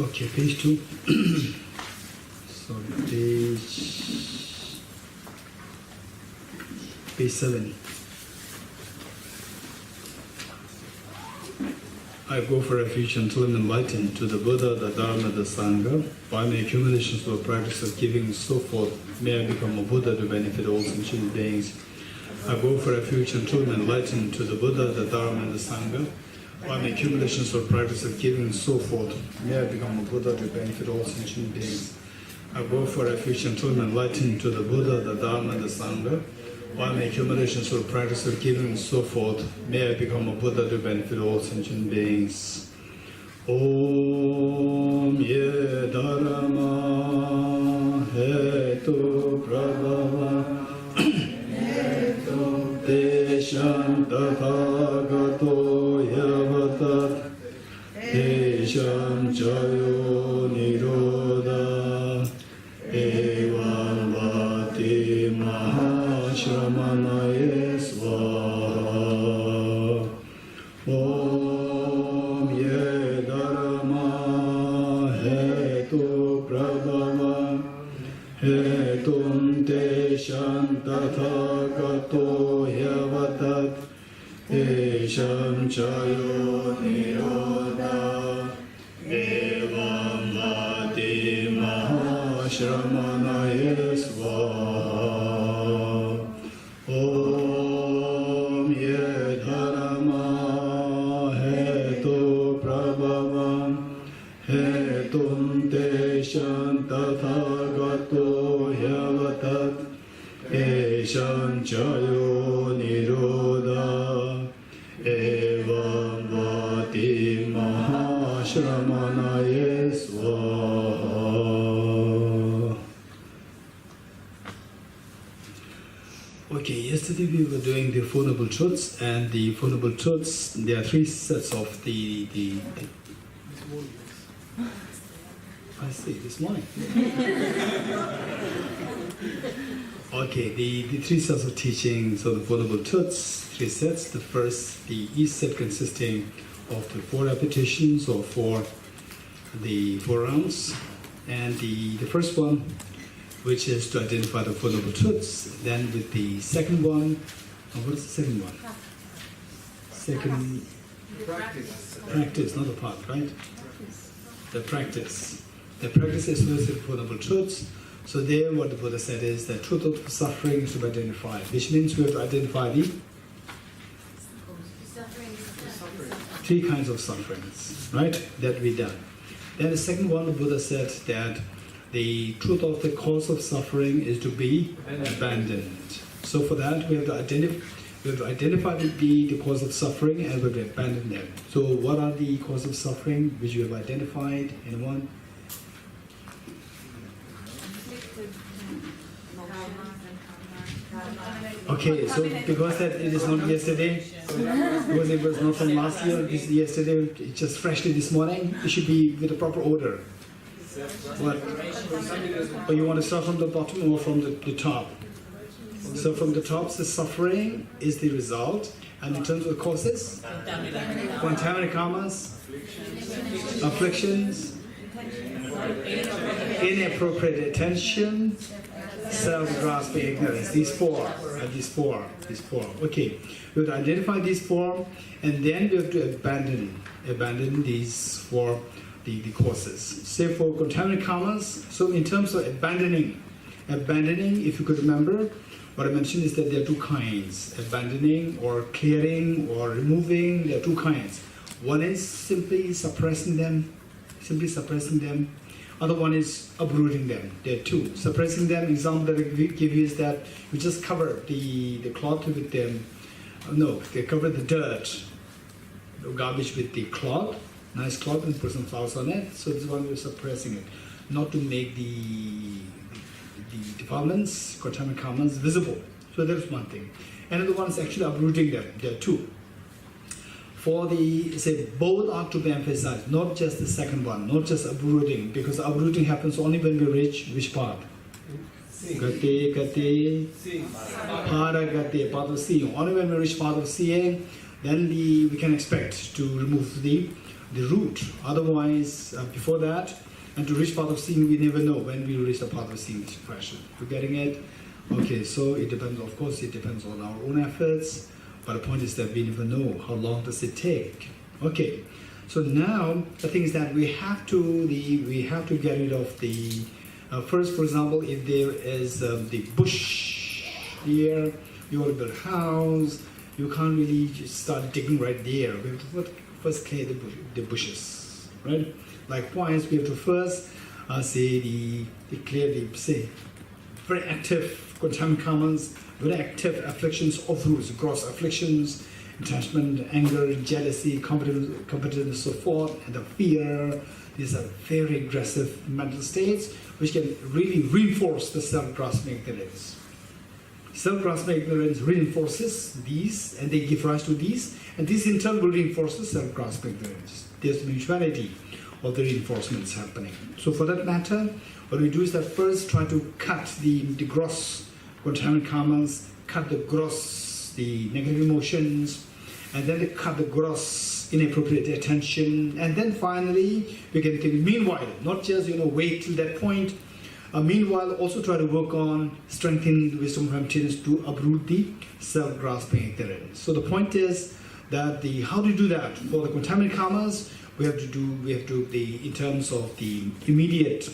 Okay, page 2. Sorry, page 7. I go for refuge until I'm enlightened to the Buddha, the Dharma, the Sangha. By my accumulations for practice of giving and so forth, may I become a Buddha to benefit all sentient beings. I go for refuge until I'm enlightened to the Buddha, the Dharma, and the Sangha. By my accumulations for practice of giving and so forth, may I become a Buddha to benefit all sentient beings. I go for refuge until I'm enlightened to the Buddha, the Dharma, and the Sangha. By my accumulations for practice of giving and so forth, may I become a Buddha to benefit all sentient beings. Om Ye Dharma Hetu Prabhava Desham Tathagato Yavatat Desham Chayo Nirodha Evam Vati Mahashramanaye Swaha. Om Ye Dharma Hetu Prabhava Hetum Desham Tathagato Yavatat Desham Chayo Nirodha Evam Vati Mahashramanaye Swaha. Om Ye Dharma Hetu Prabhava Hetum Desham Tathagato Yavatat Desham Chayo Nirodha Evam Vati Mahashramanaye Swaha. Okay, yesterday we were doing the Four Noble Truths, and the Four Noble Truths, there are 3 sets of the I see, this morning. Okay, the 3 sets of teachings of the Four Noble Truths, 3 sets. The first, each set consisting of the 4 repetitions or 4 rounds, and the first one, which is to identify the Four Noble Truths. Then with the second one, what is the second one? Second, practice, not the path, right? The practice. The practice is with the Four Noble Truths. So there, what the Buddha said is that truth of suffering is to be identified, which means we have to identify the 3 kinds of sufferings, right? That we done. Then the second one, the Buddha said that the truth of the cause of suffering is to be abandoned. So for that, we have to identify the cause of suffering and we have to abandon them. So what are the cause of suffering which you have identified? Anyone? Okay, so because that it is not yesterday, because it was not from last year, this is yesterday, it's just freshly this morning, it should be with a proper order. What? Or you want to start from the bottom or from the top? So from the top, the suffering is the result, and in terms of the causes, contaminated karmas, afflictions, inappropriate attention, self-grasping ignorance. These four. Okay, we have to identify these 4, and then we have to abandon these 4. The causes. Say for contaminated karmas, so in terms of abandoning, if you could remember, what I mentioned is that there are 2 kinds, abandoning or clearing or removing, there are 2 kinds. One is simply suppressing them, other one is uprooting them. There are 2. Suppressing them, example that I give you is that you just cover the cloth with them, they cover the dirt, the garbage with the cloth, nice cloth, and put some flowers on it. So this one we're suppressing it, not to make the defilements, contaminated karmas visible. So that's one thing. Another one is actually uprooting them. There are 2. For both are to be emphasized, not just the second one, not just uprooting, because uprooting happens only when we reach which part? Gati, Paragati, part of seeing. Only when we reach part of seeing, then we can expect to remove the the root. Otherwise, before that, and to reach path of seeing, we never know when we reach the path of seeing expression. You're getting it? Okay, so it depends, of course, it depends on our own efforts, but the point is that we never know how long does it take. Okay, so now the thing is that we have to get rid of the first, for example, if there is the bush here, you want to build a house, you can't really just start digging right there. We have to first clear the bushes, right? Likewise, we have to first clear the very active contaminant karmas, very active afflictions of roots, gross afflictions, attachment, anger, jealousy, competence, and so forth, and the fear. These are very aggressive mental states which can really reinforce the self-grasping ignorance. Self-grasping ignorance reinforces these, and they give rise to these, and this in turn will reinforce the self-grasping ignorance. There's mutuality of the reinforcements happening. So for that matter, what we do is that first try to cut the gross contaminant karmas, cut the gross, the negative emotions, and then cut the gross inappropriate attention, and then finally we can think, meanwhile, not just wait till that point, meanwhile also try to work on strengthening the wisdom of emptiness to uproot the self-grasping ignorance. So the point is that how to do that? For the contaminant karmas, we have to in terms of the immediate,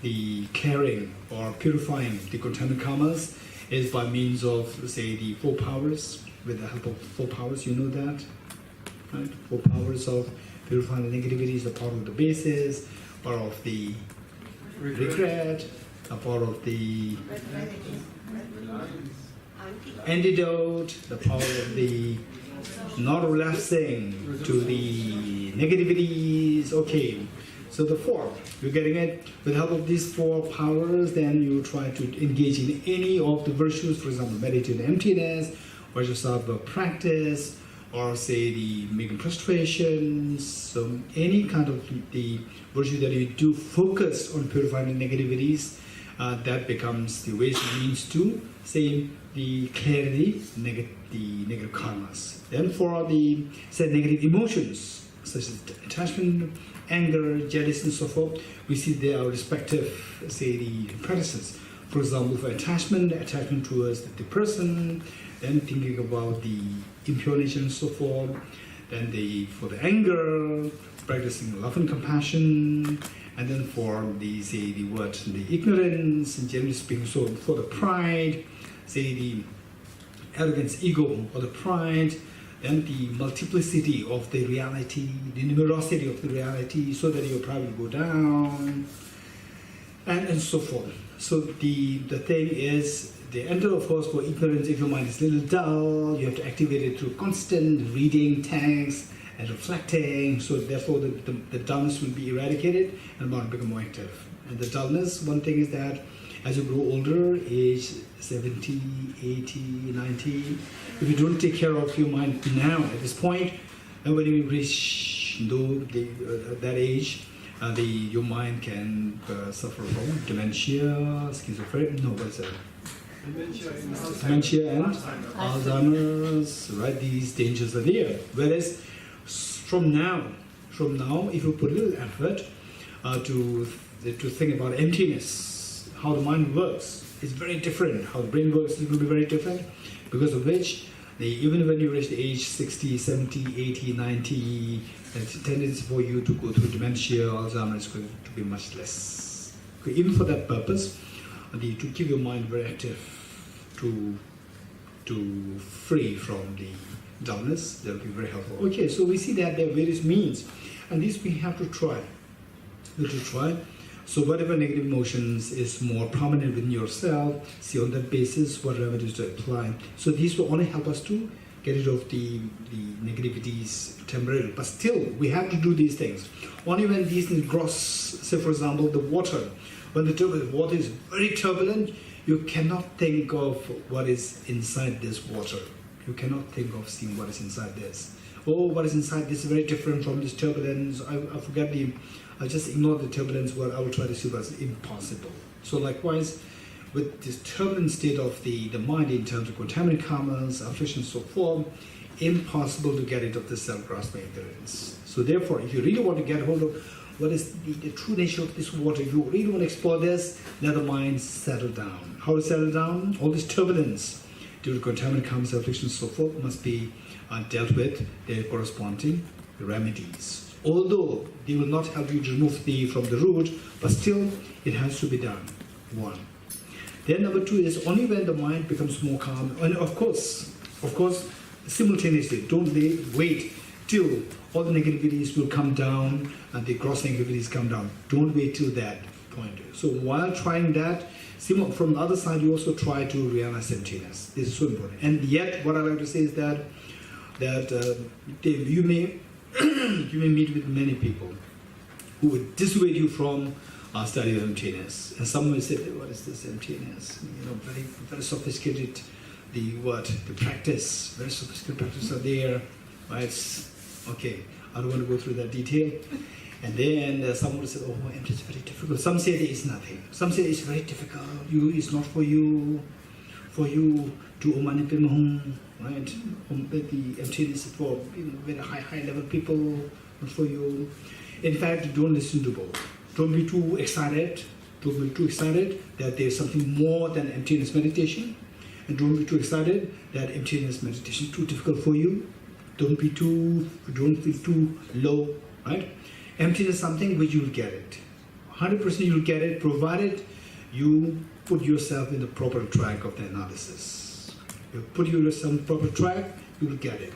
the clearing or purifying the contaminant karmas is by means of, say, the 4 powers, with the help of 4 powers, you know that, right? 4 powers of purifying the negativities, a part of the basis, part of the regret, a part of the antidote, the power of the not relapsing to the negativities. Okay, so the 4, you're getting it? With the help of these 4 powers, then you try to engage in any of the virtues, for example, meditate on emptiness, or just practice, or say the making prostrations. So any kind of the virtue that you do focus on purifying the negativities, that becomes the ways and means to say the clarity, the negative karmas. Then for the negative emotions, such as attachment, anger, jealousy, and so forth, we see their respective, the practices. For example, for attachment towards the person, then thinking about the impure nature and so forth. Then for the anger, practicing love and compassion. And then for the ignorance, and generally speaking, so for the pride, the arrogance, ego, or the pride, then the multiplicity of the reality, the numerosity of the reality, so that your pride will go down, and so forth. So the thing is, the enter, of course, for ignorance, if your mind is a little dull, you have to activate it through constant reading text and reflecting, so therefore the dullness will be eradicated and mind will become more active. And the dullness, one thing is that as you grow older, age 70, 80, 90, if you don't take care of your mind now, at this point, and when you reach that age, your mind can suffer from dementia, schizophrenia, dementia and Alzheimer's, right? These dangers are there. Whereas from now, if you put a little effort to think about emptiness, how the mind works, it's very different. How the brain works will be very different, because of which, even when you reach the age 60, 70, 80, 90, the tendency for you to go through dementia, Alzheimer's is going to be much less. Even for that purpose, to keep your mind very active, to free from the dullness, that will be very helpful. Okay, so we see that there are various means, and these we have to try. We have to try. So whatever negative emotions is more prominent within yourself, see on that basis what remedies to apply. So these will only help us to get rid of the negativities temporarily. But still, we have to do these things. Only when these things gross, say for example, the water. When the water is very turbulent, you cannot think of what is inside this water. You cannot think of seeing what is inside this. Oh, what is inside this is very different from this turbulence. I forget I just ignore the turbulence word. I will try to see what's impossible. So likewise, with this turbulent state of the mind in terms of contaminant karmas, afflictions, so forth, impossible to get rid of the self-grasping ignorance. So therefore, if you really want to get hold of what is the true nature of this water, if you really want to explore this, let the mind settle down. How to settle down? All this turbulence due to contaminant karmas, afflictions, so forth must be dealt with their corresponding remedies. Although they will not help you to remove from the root, but still it has to be done. One. Then number two is only when the mind becomes more calm, and of course, simultaneously, don't wait till all the negativities will come down and the gross negativities come down. Don't wait till that point. So while trying that, from the other side, you also try to realize emptiness. This is so important. And yet, what I like to say is that you may meet with many people who would dissuade you from study of emptiness. And some will say, "What is this emptiness?" Very, very sophisticated. The practice, very sophisticated practice are there. Right? Okay, I don't want to go through that detail. And then someone will say, "Oh, emptiness is very difficult." Some say there is nothing. Some say it's very difficult. It's not for you. For you to omanipimahum, right? The emptiness is for very high level people, not for you. In fact, don't listen to both. Don't be too excited. Don't be too excited that there's something more than emptiness meditation. And don't be too excited that emptiness meditation is too difficult for you. Don't feel too low, right? Emptiness is something which you'll get it. 100% you'll get it, provided you put yourself in the proper track of the analysis. You put yourself in the proper track, you will get it.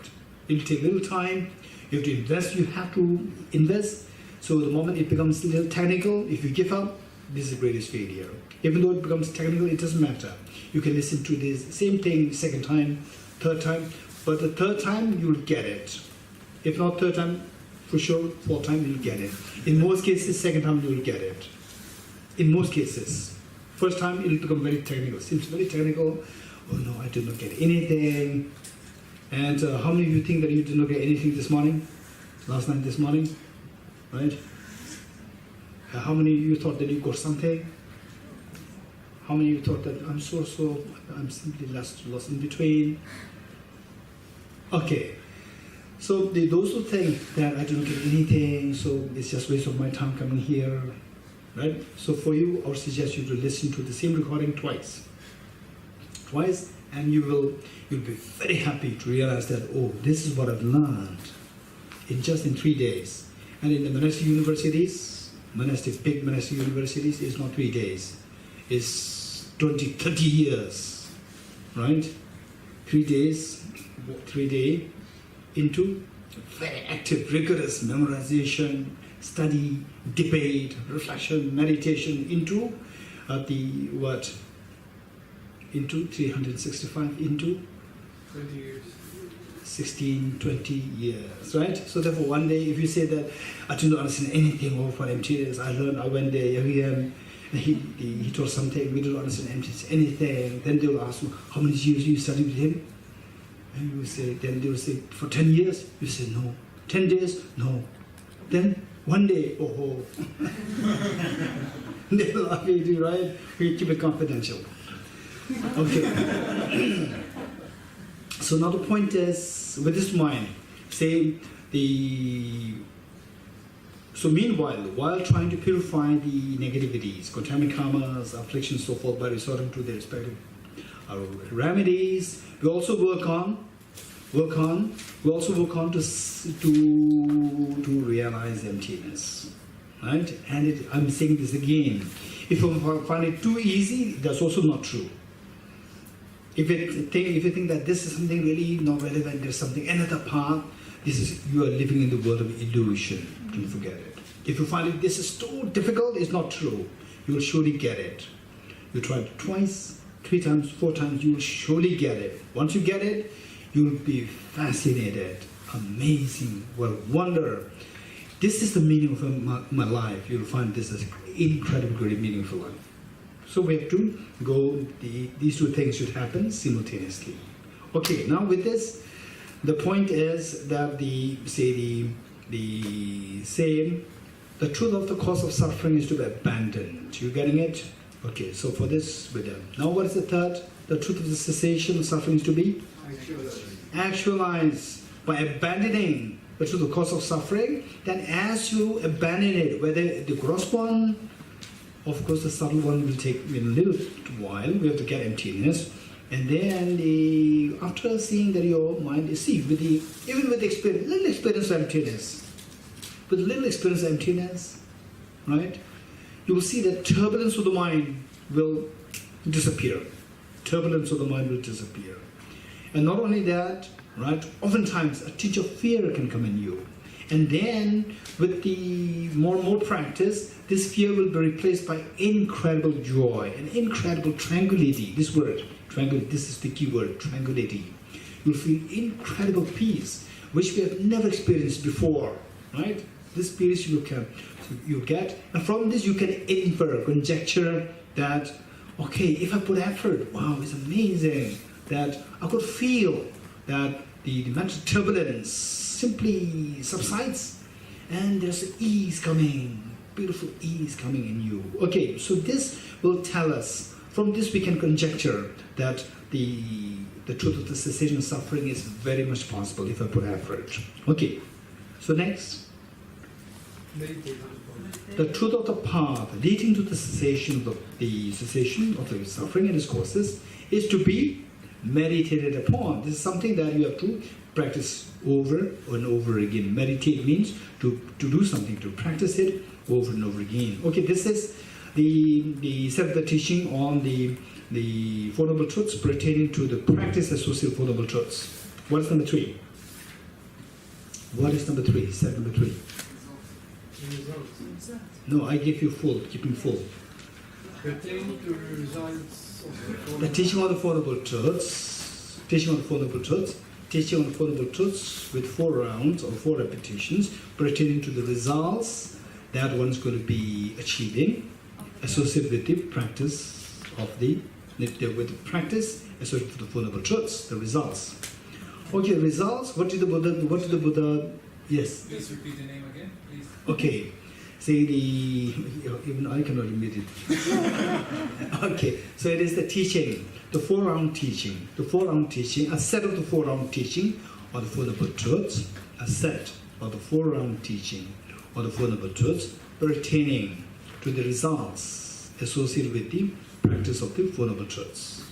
It will take a little time. You have to invest. You have to invest. So the moment it becomes a little technical, if you give up, this is the greatest failure. Even though it becomes technical, it doesn't matter. You can listen to this same thing second time, third time, but the third time you'll get it. If not third time, for sure, fourth time you'll get it. In most cases, second time you'll get it. In most cases. First time it'll become very technical. Seems very technical. Oh no, I did not get anything. And how many of you think that you did not get anything this morning? Last night, this morning? Right? How many of you thought that you got something? How many of you thought that I'm I'm simply lost in between? Okay. So those who think that I don't get anything, so it's just waste of my time coming here, right? So for you, I would suggest you to listen to the same recording twice, and you'll be very happy to realize that, oh, this is what I've learned in 3 days. And in the monastic universities, big monastic universities, it's not 3 days, it's 20, 30 years, right? 3 days, 3 days into very active, rigorous memorization, study, debate, reflection, meditation into into 365 into 20 years. 16, 20 years, right? So therefore one day if you say that I didn't understand anything of what emptiness, I went there again, and he taught something, we didn't understand emptiness, anything, then they will ask you, how many years you studied with him? And you will say, then they will say, for 10 years? You say, no. 10 days? No. Then one day, oh. They will ask you, right? We keep it confidential. Okay. So now the point is, with this mind, so meanwhile, while trying to purify the negativities, contaminant karmas, afflictions, so forth, by resorting to their respective remedies, we also work on to realize emptiness, right? And I'm saying this again. If you find it too easy, that's also not true. If you think that this is something really not relevant, there's another path, you are living in the world of illusion. Don't forget it. If you find it this is so difficult, it's not true. You will surely get it. You try it twice, 3 times, 4 times, you will surely get it. Once you get it, you will be fascinated, amazing, will wonder. This is the meaning of my life. You will find this is incredibly meaningful life. So we have to go, these two things should happen simultaneously. Okay, now with this, the point is that the truth of the cause of suffering is to be abandoned. You getting it? Okay, so for this we're done. Now what is the third? The truth of the cessation of suffering is to be? Isolation. actualize by abandoning the truth of cause of suffering, then as you abandon it, whether the gross one, of course the subtle one will take a little while, we have to get emptiness, and then after seeing that your mind is even with experience, little experience of emptiness, with little experience of emptiness, right, you will see that turbulence of the mind will disappear. Turbulence of the mind will disappear. And not only that, right, oftentimes a tinge of fear can come in you. And then with the more and more practice, this fear will be replaced by incredible joy and incredible tranquility. This word, tranquility, this is the key word, tranquility. You'll feel incredible peace, which we have never experienced before, right? This peace you get, and from this you can infer, conjecture that, okay, if I put effort, wow, it's amazing that I could feel that the mental turbulence simply subsides and there's ease coming, beautiful ease coming in you. Okay, so this will tell us, from this we can conjecture that the truth of the cessation of suffering is very much possible if I put effort. Okay, so next. The truth of the path leading to the cessation of the suffering and its causes is to be meditated upon. This is something that you have to practice over and over again. Meditate means to do something, to practice it over and over again. Okay, this is the set of the teaching on the Four Noble Truths pertaining to the practice associated with Four Noble Truths. What is number 3? What is number 3? Set number 3. No, I give you full, keeping full. Pertaining to the results of the teaching on the Four Noble Truths, teaching on the Four Noble Truths, teaching on the Four Noble Truths with 4 rounds or 4 repetitions pertaining to the results that one's going to be achieving associated with the practice of with the practice associated with the Four Noble Truths, the results. Okay, results. What did the Buddha? Yes. Please repeat the name again, please. Okay. Say even I cannot admit it. Okay, so it is the teaching, the 4-round teaching. The 4-round teaching, a set of the 4-round teaching or the Four Noble Truths, a set of the 4-round teaching or the Four Noble Truths pertaining to the results associated with the practice of the Four Noble Truths.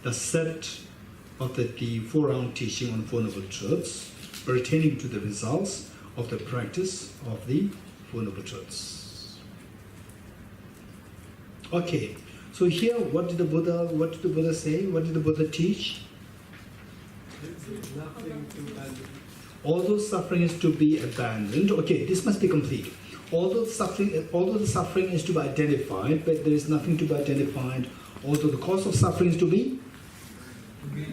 The set of the 4-round teaching on the Four Noble Truths pertaining to the results of the practice of the Four Noble Truths. Okay, so here what did the Buddha say? What did the Buddha teach? Nothing to abandon. Although suffering is to be abandoned. Okay, this must be complete. Although the suffering is to be identified, but there is nothing to be identified. Although the cause of suffering is to be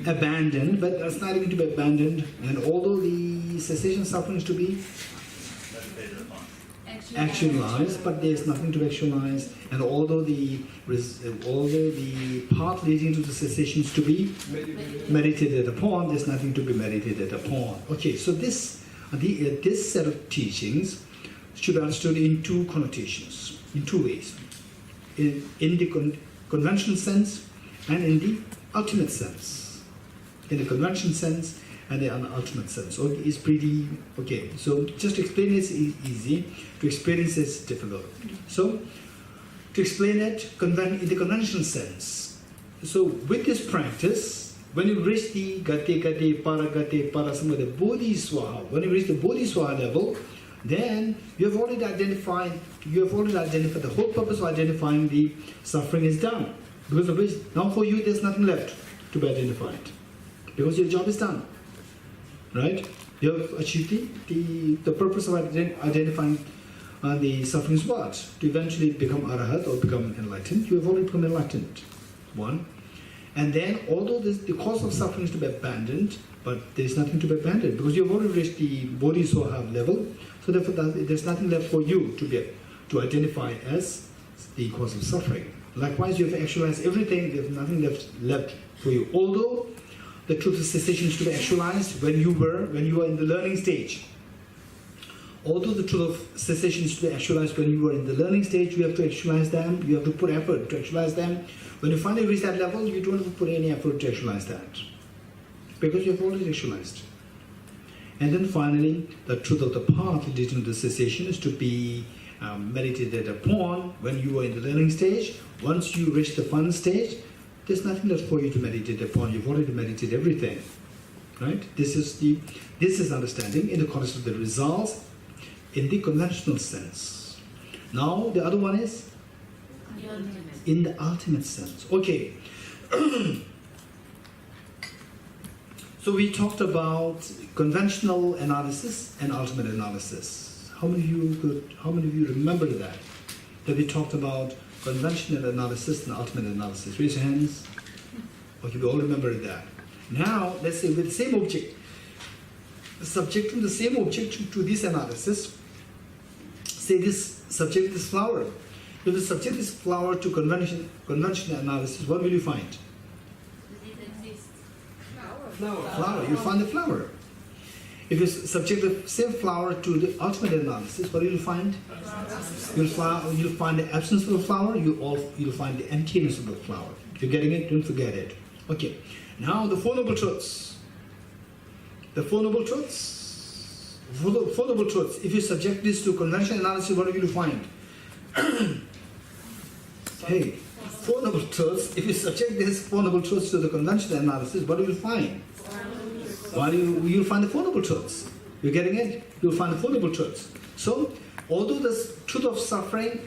abandoned, but that's not even to be abandoned. And although the cessation suffering is to be actualized, but there is nothing to actualize. And although the path leading to the cessation is to be meditated upon, there's nothing to be meditated upon. Okay, so this set of teachings should be understood in 2 connotations, in 2 ways. In the conventional sense and in the ultimate sense. In the convention sense and the ultimate sense. So it's pretty okay. So just to explain it is easy, to experience it is difficult. So to explain it in the conventional sense. So with this practice, when you reach the gate, para parasama, the bodhiswaha, when you reach the bodhiswaha level, then you have already identified the whole purpose of identifying the suffering is done. Because of which now for you there's nothing left to be identified. Because your job is done. Right? You have achieved the purpose of identifying the suffering is what? To eventually become arahat or become enlightened. You have already become enlightened. 1. And then although the cause of suffering is to be abandoned, but there is nothing to be abandoned because you have already reached the bodhisattva level, so therefore there's nothing left for you to identify as the cause of suffering. Likewise, you have actualized everything, there's nothing left for you. Although the truth of cessation is to be actualized when you were in the learning stage. Although the truth of cessation is to be actualized when you were in the learning stage, you have to actualize them, you have to put effort to actualize them. When you finally reach that level, you don't have to put any effort to actualize that. because you have already actualized. And then finally, the truth of the path leading to cessation is to be meditated upon when you are in the learning stage. Once you reach the final stage, there's nothing left for you to meditate upon. You've already meditated everything, right? This is understanding in the context of the results in the conventional sense. Now the other one is in the ultimate sense. Okay. So we talked about conventional analysis and ultimate analysis. How many of you remember that? That we talked about conventional analysis and ultimate analysis. Raise your hands. Okay, we all remember that. Now, let's say with the same object, subjecting the same object to this analysis, say this subject this flower. If you subject this flower to conventional analysis, what will you find? Flower. You find the flower. If you subject the same flower to the ultimate analysis, what will you find? You'll find the absence of the flower. You'll find the emptiness of the flower. You're getting it? Don't forget it. Okay. Now the Four Noble Truths. The Four Noble Truths. Four Noble Truths. If you subject this to conventional analysis, what will you find? Hey, Four Noble Truths. If you subject this Four Noble Truths to the conventional analysis, what will you find? You'll find the Four Noble Truths. You're getting it? You'll find the Four Noble Truths. So, although the truth of suffering,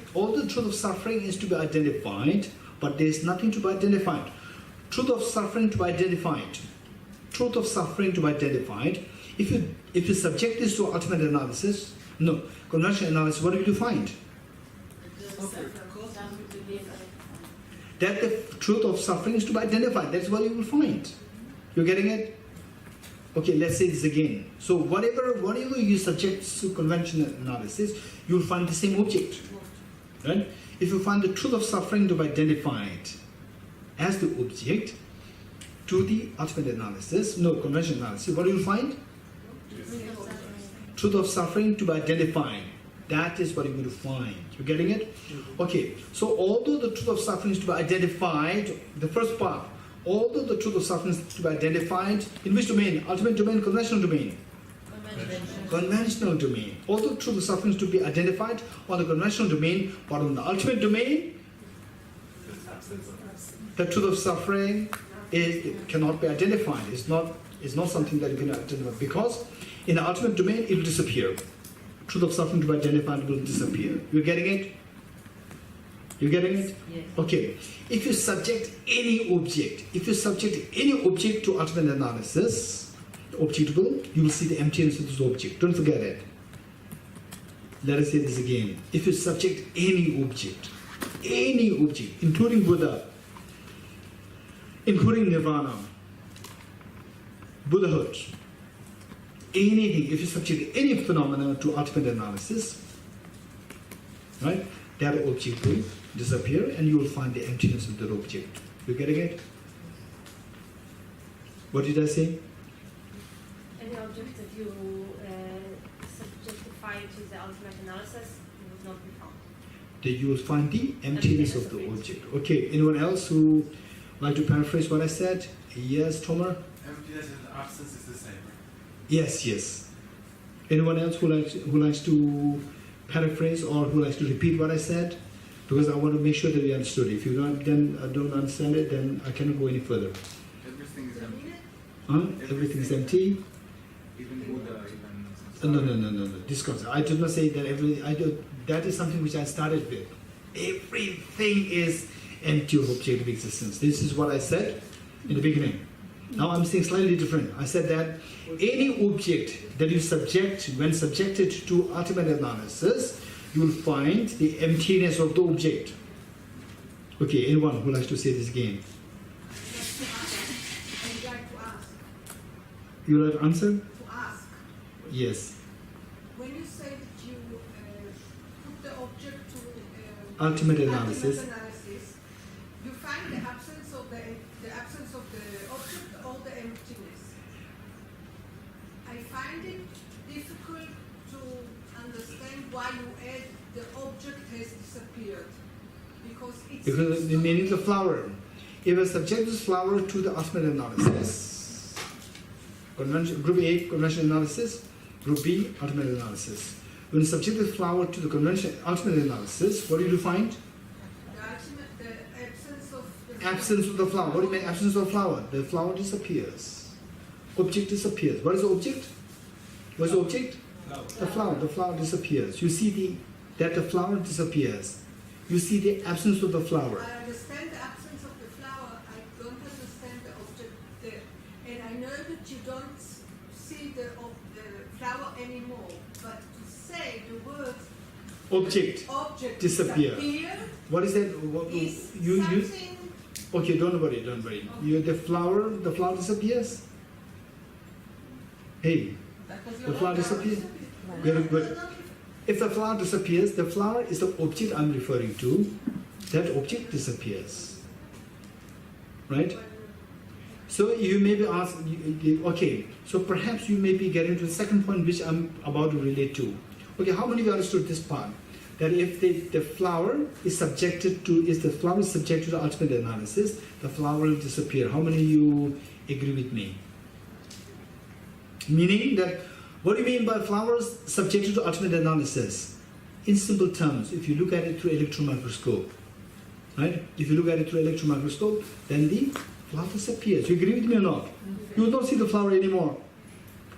is to be identified, but there is nothing to be identified. Truth of suffering to be identified. Truth of suffering to be identified. If you subject this to ultimate analysis, no, conventional analysis, what will you find? That the truth of suffering is to be identified. That's what you will find. You're getting it? Okay, let's say this again. So whatever you subject to conventional analysis, you'll find the same object. Right? If you find the truth of suffering to be identified as the object to the ultimate analysis, no, conventional analysis, what do you find? Truth of suffering to be identified. That is what you're going to find. You're getting it? Okay, so although the truth of suffering is to be identified, the first part, although the truth of suffering is to be identified, in which domain? Ultimate domain, conventional domain? Conventional domain. Although the truth of suffering is to be identified on the conventional domain, but on the ultimate domain, the truth of suffering cannot be identified. It's not something that you can identify, because in the ultimate domain it will disappear. Truth of suffering to be identified will disappear. You're getting it? You getting it? Yes. Okay. If you subject any object to ultimate analysis, objectable, you will see the emptiness of this object. Don't forget it. Let us say this again. If you subject any object, including Buddha, including Nirvana, Buddhahood, anything, if you subject any phenomena to ultimate analysis, right, that object will disappear and you will find the emptiness of that object. You getting it? What did I say? Any object that you subjectify to the ultimate analysis would not be found. That you will find the emptiness of the object. Okay, anyone else who like to paraphrase what I said? Yes, Tomer? Emptiness and absence is the same. Yes. Anyone else who likes to paraphrase or who likes to repeat what I said? Because I want to make sure that we understood. If you don't understand it, then I cannot go any further. Everything is empty. Everything is empty. Even Buddha, even... No. This concept. I did not say that that is something which I started with. Everything is empty of objective existence. This is what I said in the beginning. Now I'm saying slightly different. I said that any object that you subject, when subjected to ultimate analysis, you will find the emptiness of the object. Okay, anyone who likes to say this again? I'd like to ask. You like to answer? To ask. Yes. When you say that you put the object to Ultimate analysis. You find the absence of the absence of the object or the emptiness. I find it difficult to understand why you add the object has disappeared. Because the meaning of the flower. If I subject this flower to the ultimate analysis, Group A, conventional analysis. Group B, ultimate analysis. When you subject the flower to the ultimate analysis, what do you find? The absence of the Absence of the flower. What do you mean absence of the flower? The flower disappears. Object disappears. What is the object? What is the object? The flower. The flower disappears. You see that the flower disappears. You see the absence of the flower. I understand the absence of the flower. I don't understand the object there. And I know that you don't see the flower anymore. But to say the words Object. Disappear. What is that? Is You something okay? Don't worry. The flower disappears. Hey, the flower disappears. Very good. If the flower disappears, the flower is the object I'm referring to. That object disappears. Right? So you may be asked, okay, so perhaps you may be getting to the second point which I'm about to relate to. Okay, how many of you understood this part? That if the flower is subjected to the ultimate analysis, the flower will disappear. How many of you agree with me? Meaning that, what do you mean by flowers subjected to ultimate analysis? In simple terms, if you look at it through electron microscope, right? If you look at it through electron microscope, then the flower disappears. You agree with me or not? You will not see the flower anymore,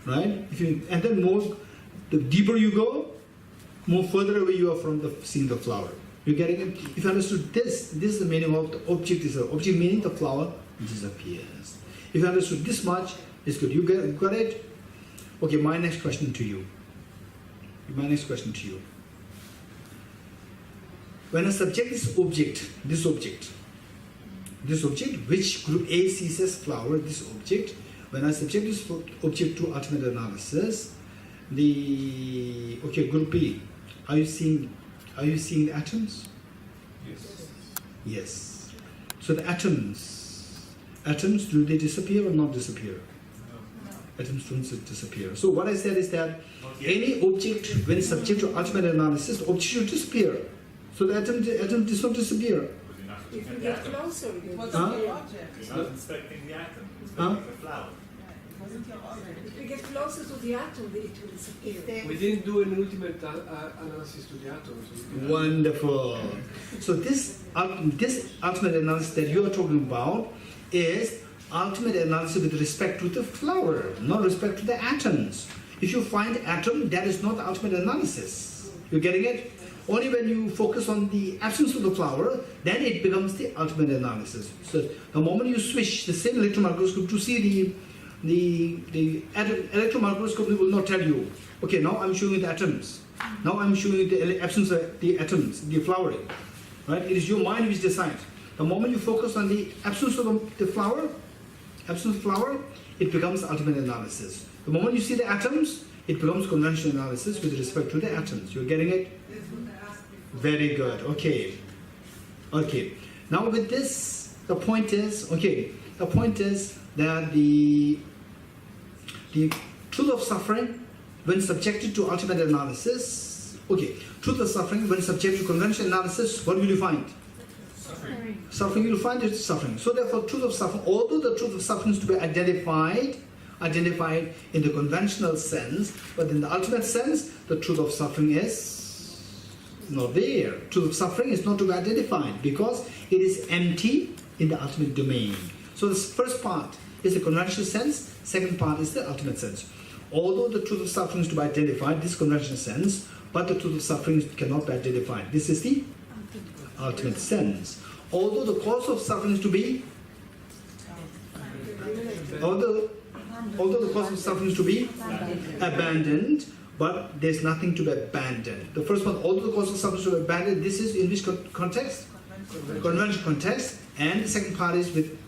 right? And then the deeper you go, more further away you are from seeing the flower. You're getting it? If you understood this is the meaning of the object. Object meaning the flower disappears. If you understood this much, it's good. You got it? Okay, my next question to you. When I subject this object, which group A sees as flower, this object, when I subject this object to ultimate analysis, group B, are you seeing the atoms? Yes. So the atoms, do they disappear or not disappear? Atoms don't disappear. So what I said is that any object, when subject to ultimate analysis, the object should disappear. So the atom does not disappear. If you get closer, you What's Huh? the object? It's not inspecting the atom, it's Huh? inspecting the flower. if you get closer to the atom, it will disappear. We didn't do an ultimate analysis to the atoms. Wonderful. So this ultimate analysis that you are talking about is ultimate analysis with respect to the flower, not respect to the atoms. If you find atom, that is not the ultimate analysis. You're getting it? Only when you focus on the absence of the flower, then it becomes the ultimate analysis. So the moment you switch the same electron microscope to see the electron microscope will not tell you, okay, now I'm showing you the atoms. Now I'm showing you the absence of the atoms, the flowering. Right? It is your mind which decides. The moment you focus on the absence of the flower, it becomes ultimate analysis. The moment you see the atoms, it becomes conventional analysis with respect to the atoms. You're getting it? That's what I asked before. Very good. Okay. Now with this, the point is that the truth of suffering, when subjected to ultimate analysis, truth of suffering, when subjected to conventional analysis, what will you find? Suffering, you will find it suffering. So therefore, truth of suffering, although the truth of suffering is to be identified in the conventional sense, but in the ultimate sense, the truth of suffering is not there. Truth of suffering is not to be identified because it is empty in the ultimate domain. So this first part is the conventional sense, second part is the ultimate sense. Although the truth of suffering is to be identified, this conventional sense, but the truth of suffering cannot be identified. This is the ultimate sense. Although the cause of suffering is to be although the cause of suffering is to be abandoned, but there's nothing to be abandoned. The first one, although the cause of suffering is to be abandoned, this is in which context? Conventional context. And the second part is with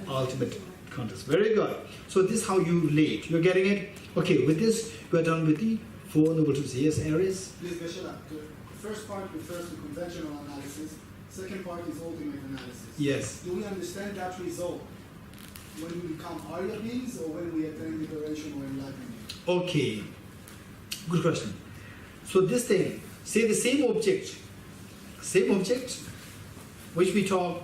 ultimate context. Very good. So this is how you relate. You're getting it? Okay, with this, we are done with the four noble truths. Yes, Aries? Please, Geshe, the first part refers to conventional analysis. Second part is ultimate analysis. Yes. Do we understand that result when we become Arya beings or when we attain liberation or enlightenment? Okay. Good question. So this thing, say the same object which we talk,